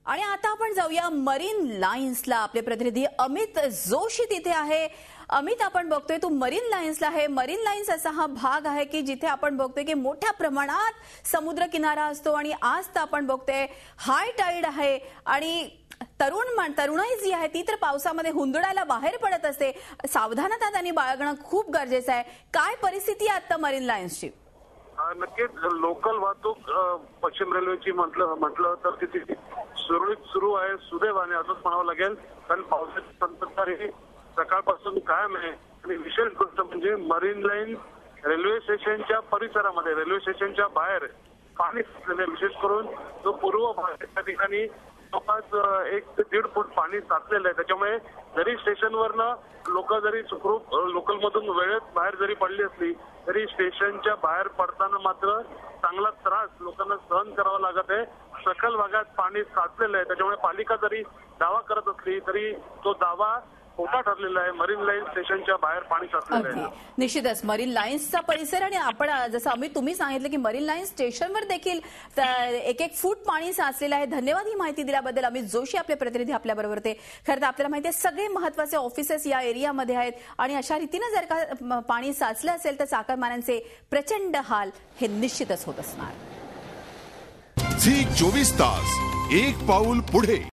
आणि आता आपण जाऊया मरीन लाईन्सला. आपले प्रतिनिधी अमित जोशी तिथे आहे. अमित, आपण बघतोय तू मरीन लाईन्सला आहे. मरीन लाईन्स असा हा भाग आहे की जिथे आपण बघतोय की मोठ्या प्रमाणात समुद्र किनारा असतो आणि आज तर आपण बघतोय हाय टाईड आहे आणि तरुणाई जी आहे ती तर पावसामध्ये हुंदडायला बाहेर पडत असते. सावधानता त्यांनी बाळगणं खूप गरजेचं आहे. काय परिस्थिती आहे आता मरीन लाईन्सची? नक्कीच लोकल वाहतूक पश्चिम रेल्वेची म्हटलं तर तिथे सुरळीत सुरू आहे, सुदैवाने असंच म्हणावं लागेल. कारण पावसाची संततधार ही सकाळपासून कायम आहे. आणि विशेष गोष्ट म्हणजे मरीन लाईन रेल्वे स्टेशनच्या परिसरामध्ये, रेल्वे स्टेशनच्या बाहेर पाणी साचलेलं, विशेष करून जो पूर्व भाग त्या ठिकाणी जवळपास 1 ते 1.5 फूट पाणी साचलेलं आहे. त्याच्यामुळे जरी स्टेशनवरनं लोक जरी सुखरूप लोकलमधून वेळेत बाहेर जरी पडली असली तरी स्टेशनच्या बाहेर पडताना मात्र चांगला त्रास लोकांना सहन करावा लागत आहे. सखल भागात पाणी साचलेलं आहे. त्याच्यामुळे पालिका जरी दावा करत असली तरी तो दावा खोटा ठरलेला आहे. मरीन लाईन स्टेशनच्या बाहेर पाणी साचलेलं आहे. निश्चितच मरीन लाईन्सचा परिसर आणि आपण जसं अमित तुम्ही सांगितलं की मरीन लाईन्स स्टेशनवर देखील 1-1 फूट पाणी साचलेलं आहे. धन्यवाद ही माहिती दिल्याबद्दल. अमित जोशी आपले प्रतिनिधी आपल्याबरोबर ते. खरं तर आपल्याला माहिती आहे सगळे महत्वाचे ऑफिसेस या एरियामध्ये आहेत आणि अशा रीतीनं जर का पाणी साचलं असेल तर चाकरमान्यांचे प्रचंड हाल हे निश्चितच होत असणार. झी 24 तास एक पाऊल पुढे.